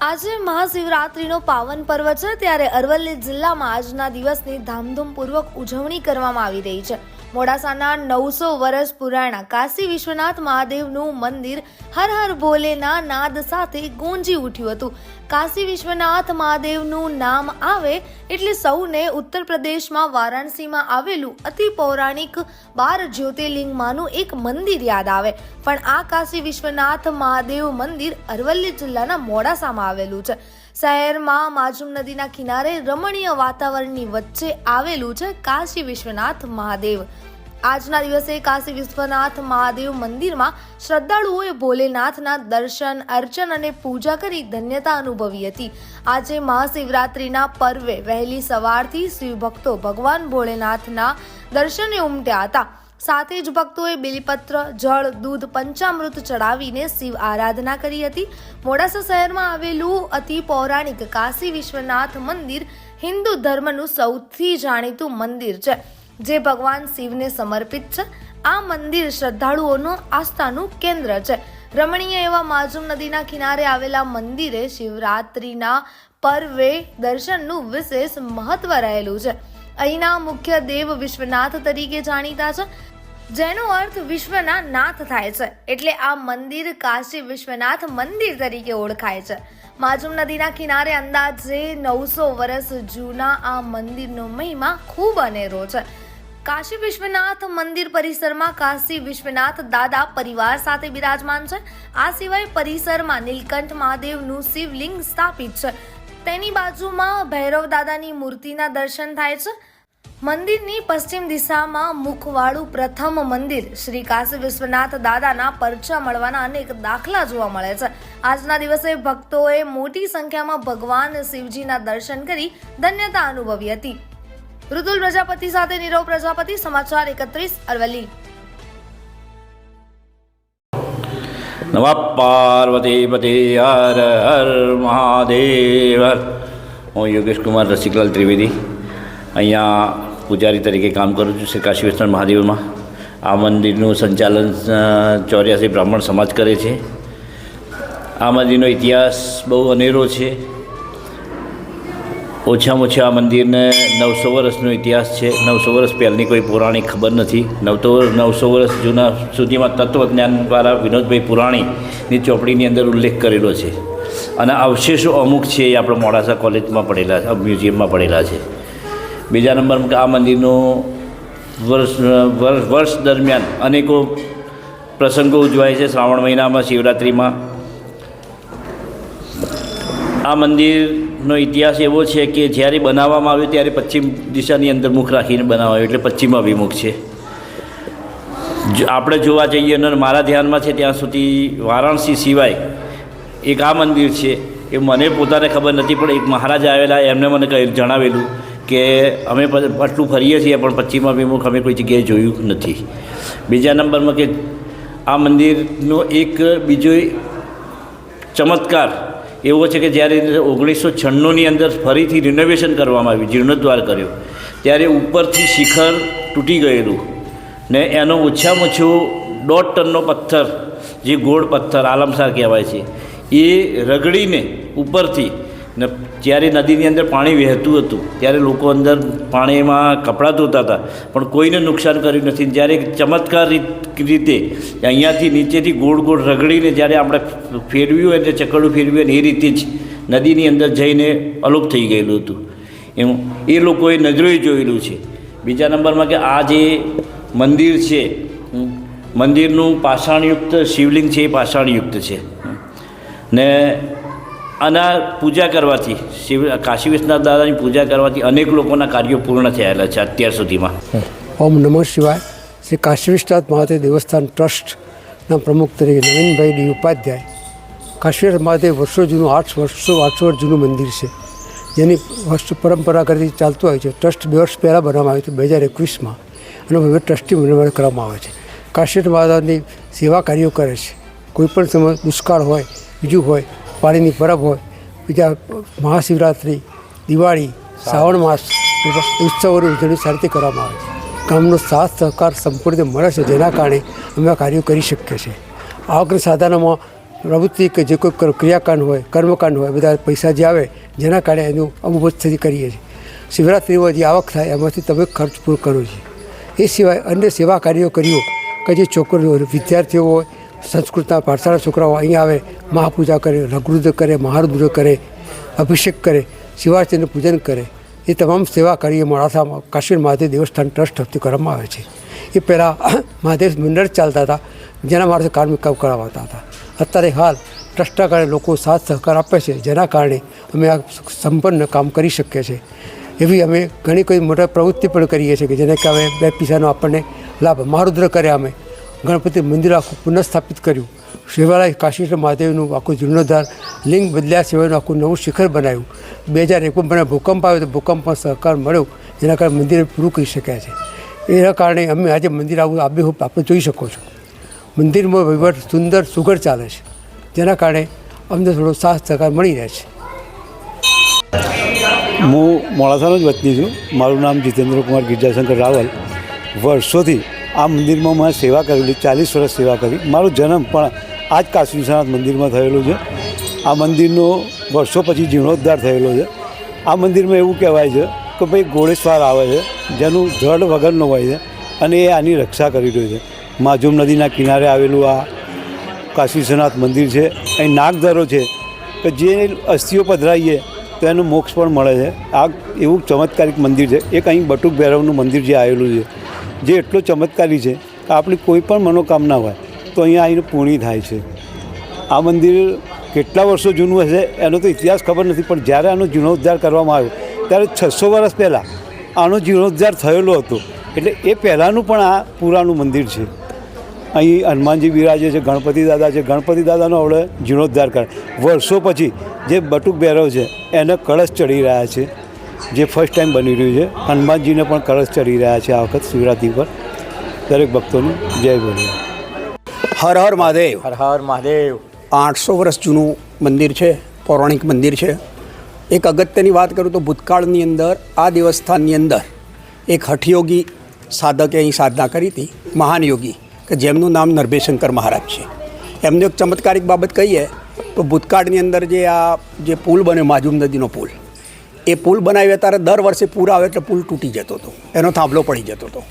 આજે મહાશિવરાત્રીનો પાવન પર્વ છે, ત્યારે અરવલ્લી જિલ્લામાં આજના દિવસની ધામધૂમપૂર્વક ઉજવણી કરવામાં આવી રહી છે. મોડાસાના 900 વર્ષ પુરાણા કાશી વિશ્વનાથ મહાદેવનું મંદિર હર હર ભોલેના નાદ સાથે ગુંજી ઉઠ્યું હતું. કાશી વિશ્વનાથ મહાદેવનું નામ આવે એટલે સૌને ઉત્તર પ્રદેશમાં વારાણસીમાં આવેલું અતિ પૌરાણિક 12 જ્યોતિર્લિંગમાંનું એક મંદિર યાદ આવે. પણ આ કાશી વિશ્વનાથ મહાદેવ મંદિર અરવલ્લી જિલ્લાના મોડાસામાં આવેલું છે. શહેરમાં માજુમ નદીના કિનારે રમણીય વાતાવરણની વચ્ચે આવેલું છે કાશી વિશ્વનાથ મહાદેવ. આજના દિવસે કાશી વિશ્વનાથ મહાદેવ મંદિરમાં શ્રદ્ધાળુઓએ ભોલેનાથના દર્શન, અર્ચન અને પૂજા કરી ધન્યતા અનુભવી હતી. આજે મહાશિવરાત્રિના પર્વે વહેલી સવારથી શિવભક્તો ભગવાન ભોલેનાથના દર્શને ઉમટ્યા હતા. સાથે જ ભક્તોએ બેલીપત્ર, જળ, દૂધ, પંચામૃત ચડાવીને શિવ આરાધના કરી હતી. મોડાસા શહેરમાં આવેલું અતિ પૌરાણિક કાશી વિશ્વનાથ મંદિર હિન્દુ ધર્મનું સૌથી જાણીતું મંદિર છે, જે ભગવાન શિવને સમર્પિત છે. આ મંદિર શ્રદ્ધાળુઓનું આસ્થાનું કેન્દ્ર છે. રમણીય એવા માજુમ નદીના કિનારે આવેલા મંદિરે શિવરાત્રિના પર્વે દર્શનનું વિશેષ મહત્વ રહેલું છે. અહીંના મુખ્ય દેવ વિશ્વનાથ તરીકે જાણીતા છે, જેનો અર્થ વિશ્વના નાથ થાય છે. એટલે આ મંદિર કાશી વિશ્વનાથ મંદિર તરીકે ઓળખાય છે. માજુમ નદીના કિનારે અંદાજે 900 વર્ષ જૂના આ મંદિરનો મહિમા ખૂબ અનેરો છે. કાશી વિશ્વનાથ મંદિર પરિસરમાં કાશી વિશ્વનાથ દાદા પરિવાર સાથે બિરાજમાન છે. આ સિવાય પરિસરમાં નીલકંઠ મહાદેવનું શિવલિંગ સ્થાપિત છે. તેની બાજુમાં ભૈરવ દાદાની મૂર્તિના દર્શન થાય છે. મંદિરની પશ્ચિમ દિશામાં મુખવાળું પ્રથમ મંદિર શ્રી કાશી વિશ્વનાથ દાદાના પરચા મળવાના અનેક દાખલા જોવા મળે છે. આજના દિવસે ભક્તોએ મોટી સંખ્યામાં ભગવાન શિવજીના દર્શન કરી ધન્યતા અનુભવી હતી. ઋતુલ પ્રજાપતિ સાથે નીરવ પ્રજાપતિ, સમાચાર 31 અરવલ્લી. નમઃ પાર્વતી પતે હર હર મહાદેવ. હું યોગેશ કુમાર રસિકલાલ ત્રિવેદી અહીંયા પૂજારી તરીકે કામ કરું છું શ્રી કાશી વિશ્વનાથ મહાદેવમાં. આ મંદિરનું સંચાલન 84 બ્રાહ્મણ સમાજ કરે છે. આ મંદિરનો ઇતિહાસ બહુ અનેરો છે. ઓછામાં ઓછા આ મંદિરને 900 વર્ષનો ઇતિહાસ છે. 900 વર્ષ પહેલાંની કોઈ પૌરાણિક ખબર નથી. 900 વર્ષ જૂના સુધીમાં તત્વજ્ઞાનવાળા વિનોદભાઈ પુરાણીની ચોપડીની અંદર ઉલ્લેખ કરેલો છે. અને અવશેષો અમુક છે એ આપણે મોડાસા કોલેજમાં પડેલા છે, મ્યુઝિયમમાં પડેલા છે. બીજા નંબરમાં આ મંદિરનું વર્ષ દરમિયાન અનેકો પ્રસંગો ઉજવાય છે. શ્રાવણ મહિનામાં શિવરાત્રિમાં આ મંદિરનો ઇતિહાસ એવો છે કે જ્યારે બનાવવામાં આવ્યું ત્યારે પશ્ચિમ દિશાની અંદર મુખ રાખીને બનાવાયું, એટલે પશ્ચિમ અભિમુખ છે. આપણે જોવા જઈએ અને મારા ધ્યાનમાં છે ત્યાં સુધી વારાણસી સિવાય એક આ મંદિર છે. એ મને પોતાને ખબર નથી, પણ એક મહારાજ આવેલા એમને મને જણાવેલું કે અમે આટલું ફરીએ છીએ પણ પશ્ચિમ અભિમુખ અમે કોઈ જગ્યાએ જોયું નથી. બીજા નંબરમાં કે આ મંદિરનો એક બીજો ચમત્કાર એવો છે કે જ્યારે 1996ની અંદર ફરીથી રિનોવેશન કરવામાં આવ્યું, જીર્ણોદ્ધાર કર્યો, ત્યારે ઉપરથી શિખર તૂટી ગયેલું ને એનો ઓછામાં ઓછો 1.5 ટનનો પથ્થર, જે ગોળ પથ્થર આલમસાર કહેવાય છે, એ રગડીને ઉપરથી ને જ્યારે નદીની અંદર પાણી વહેતું હતું ત્યારે લોકો અંદર પાણીમાં કપડાં ધોતા હતા, પણ કોઈને નુકસાન કર્યું નથી. જ્યારે ચમત્કાર રીતે અહીંયાથી નીચેથી ગોળ ગોળ રગડીને જ્યારે આપણે ફેરવ્યું હોય, એટલે ચકડું ફેરવ્યું હોય ને એ રીતે જ નદીની અંદર જઈને અલોપ થઈ ગયેલું હતું. એમ એ લોકોએ નજરોએ જોયેલું છે. બીજા નંબરમાં કે આ જે મંદિર છે, મંદિરનું પાષાણયુક્ત શિવલિંગ છે, એ પાષાણયુક્ત છે ને આના પૂજા કરવાથી કાશી વિશ્વનાથ દાદાની પૂજા કરવાથી અનેક લોકોના કાર્યો પૂર્ણ થયેલા છે અત્યાર સુધીમાં. ઓમ નમઃ શિવાય. શ્રી કાશી વિશ્વનાથ મહાદેવ દેવસ્થાન ટ્રસ્ટના પ્રમુખ તરીકે નવીનભાઈ ડી ઉપાધ્યાય. કાશી વિશ્વનાથ મહાદેવ વર્ષો જૂનું 800 વર્ષ જૂનું મંદિર છે, જેની પરંપરાગત ચાલતું આવે છે. ટ્રસ્ટ 2 વર્ષ પહેલાં બનાવવામાં આવ્યું હતું, 2021માં, અને હવે ટ્રસ્ટી નિર્માણ કરવામાં આવે છે. કાશી વિશ્વનાથ મહાદેવની સેવા કાર્યો કરે છે. કોઈપણ સમય દુષ્કાળ હોય, બીજું હોય, પાણીની પરબ હોય, બીજા મહાશિવરાત્રિ, દિવાળી, શ્રાવણ માસ ઉત્સવોની ઉજવણી સારી રીતે કરવામાં આવે છે. ગામનો સાથ સહકાર સંપૂર્ણ મળે છે, જેના કારણે અમે આ કાર્યો કરી શકીએ છીએ. આ અગ્ર સાધનોમાં પ્રવૃત્તિ કે જે કોઈ ક્રિયાકાંડ હોય કર્મકાંડ હોય બધા પૈસા જે આવે જેના કારણે એનું અમુક કરીએ છીએ. શિવરાત્રિમાં જે આવક થાય એમાંથી તમે ખર્ચ પૂરો કરો છો. એ સિવાય અન્ય સેવા કાર્યો કર્યો કે જે છોકરીઓ વિદ્યાર્થીઓ હોય સંસ્કૃતના પાઠશાળા છોકરાઓ અહીંયા આવે મહાપૂજા કરે, લઘુરુદ્ર કરે, મહારુદ્ર કરે, અભિષેક કરે, શિવાર્ચીનું પૂજન કરે. એ તમામ સેવા કાર્ય મોડાસામાં કાશી મહાદેવ દેવસ્થાન ટ્રસ્ટ તરફથી કરવામાં આવે છે. એ પહેલાં મહાદેવ મંડળ ચાલતા હતા જેના મારફતે કામ કરાવતા હતા. અત્યારે હાલ ટ્રસ્ટના કારણે લોકો સાથ સહકાર આપે છે જેના કારણે અમે આ સંપન્ન કામ કરી શકીએ છીએ. એવી અમે ઘણી કોઈ મોટા પ્રવૃત્તિ પણ કરીએ છીએ કે જેને કે હવે 2 પૈસાનો આપણને લાભ. મહારુદ્ર કર્યા, અમે ગણપતિ મંદિર આખું પુનઃસ્થાપિત કર્યું, શિવાલય કાશી મહાદેવનું આખું જીર્ણોદ્ધાર, લિંગ બદલ્યા સિવાયનું આખું નવું શિખર બનાવ્યું. 2001માં મને ભૂકંપ આવ્યો તો ભૂકંપમાં સહકાર મળ્યો જેના કારણે મંદિર પૂરું કરી શક્યા છે. એના કારણે અમે આજે મંદિર આવું આબેહૂબ આપણે જોઈ શકો છો. મંદિરમાં વહીવટ સુંદર સુઘડ ચાલે છે જેના કારણે અમને થોડો સાથ સહકાર મળી રહે છે. હું મોડાસાનો જ વતની છું. મારું નામ જીતેન્દ્રકુમાર ગિરજાશંકર રાવલ. વર્ષોથી આ મંદિરમાં મેં સેવા કરેલી, 40 વર્ષ સેવા કરી. મારો જન્મ પણ આ જ કાશી વિશ્વનાથ મંદિરમાં થયેલો છે. આ મંદિરનો વર્ષો પછી જીર્ણોદ્ધાર થયેલો છે. આ મંદિરમાં એવું કહેવાય છે કે ભાઈ ઘોડેસવાર આવે છે જેનું ધડ વગરનો હોય છે અને એ આની રક્ષા કરી રહ્યું છે. માજુમ નદીના કિનારે આવેલું આ કાશી વિશ્વનાથ મંદિર છે. અહીં નાગદરો છે કે જે અસ્થિઓ પધરાવીએ તો એનું મોક્ષ પણ મળે છે. આ એવું ચમત્કારિક મંદિર છે. એક અહીં બટુક ભૈરવનું મંદિર જે આવેલું છે જે એટલો ચમત્કારી છે કે આપણી કોઈ પણ મનોકામના હોય તો અહીંયા આવીને પૂર્ણ થાય છે. આ મંદિર કેટલા વર્ષો જૂનું હશે એનો તો ઇતિહાસ ખબર નથી, પણ જ્યારે આનો જીર્ણોદ્ધાર કરવામાં આવ્યો ત્યારે 600 વર્ષ પહેલાં આનો જીર્ણોદ્ધાર થયેલો હતો. એટલે એ પહેલાંનું પણ આ પુરાનું મંદિર છે. અહીં હનુમાનજી બિરાજે છે, ગણપતિ દાદા છે. ગણપતિ દાદાનો હવે જીર્ણોદ્ધાર કરે વર્ષો પછી જે બટુક ભૈરવ છે એને કળશ ચડી રહ્યા છે, જે ફર્સ્ટ ટાઈમ બની રહ્યું છે. હનુમાનજીને પણ કળશ ચડી રહ્યા છે આ વખત શિવરાત્રિ પર. દરેક ભક્તોનું જય બોલે. હર હર મહાદેવ. હર હર મહાદેવ. 800 વર્ષ જૂનું મંદિર છે, પૌરાણિક મંદિર છે. એક અગત્યની વાત કરું તો ભૂતકાળની અંદર આ દેવસ્થાનની અંદર એક હઠયોગી સાધકે અહીં સાધના કરી હતી, મહાન યોગી, કે જેમનું નામ નરભેશંકર મહારાજ છે. એમનો એક ચમત્કારિક બાબત કહીએ તો ભૂતકાળની અંદર જે પુલ બન્યો, માજુમ નદીનો પુલ, એ પુલ બનાવ્યો ત્યારે દર વર્ષે પૂર આવે એટલે પુલ તૂટી જતો હતો, એનો થાંભલો પડી જતો હતો.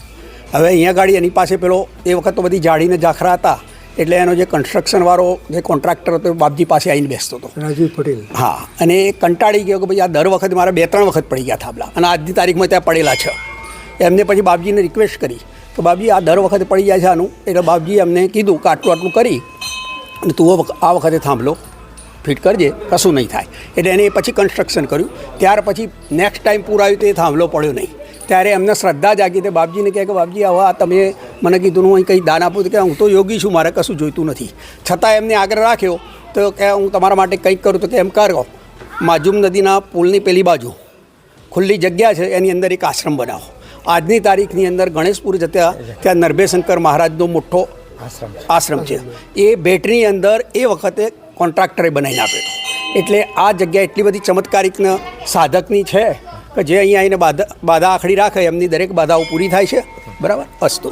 હવે અહીંયા ગાડી એની પાસે પેલો એ વખત તો બધી જાળીને ઝાખરા હતા એટલે એનો જે કન્સ્ટ્રક્શનવાળો જે કોન્ટ્રાક્ટર હતો એ બાપજી પાસે આવીને બેસતો હતો, રાજીવ પટેલ. હા, અને એ કંટાળી ગયો કે ભાઈ આ દર વખતે મારા 2-3 વખત પડી ગયા થાંભલા અને આજની તારીખમાં ત્યાં પડેલા છે. એમને પછી બાપજીને રિક્વેસ્ટ કરી તો બાપજી આ દર વખતે પડી જાય છે આનું. એટલે બાપજીએ અમને કીધું કે આટલું કરી અને તું આ વખતે થાંભલો ફિટ કરજે, કશું નહીં થાય. એટલે એને પછી કન્સ્ટ્રક્શન કર્યું. ત્યાર પછી નેક્સ્ટ ટાઈમ પૂર આવ્યું તો એ થાંભલો પડ્યો નહીં. ત્યારે એમને શ્રદ્ધા જાગી તે બાપજીને કહે કે બાપજી હવે આ તમે મને કીધું હું અહીં કંઈ દાન આપું, કે હું તો યોગી છું, મારે કશું જોઈતું નથી. છતાં એમને આગ્રહ રાખ્યો તો કે હું તમારા માટે કંઈક કરું. તો કે એમ કરો, માજુમ નદીના પુલની પેલી બાજુ ખુલ્લી જગ્યા છે એની અંદર એક આશ્રમ બનાવો. આજની તારીખની અંદર ગણેશપુર જતા ત્યાં નરભેશંકર મહારાજનો મોટો આશ્રમ છે. એ બેટની અંદર એ વખતે કોન્ટ્રાક્ટરે બનાવીને આપ્યો હતો. એટલે આ જગ્યા એટલી બધી ચમત્કારિક સાધકની છે કે જે અહીંયા આવીને બાધા આખડી રાખે એમની દરેક બાધાઓ પૂરી થાય છે. બરાબર, અસ્તુ.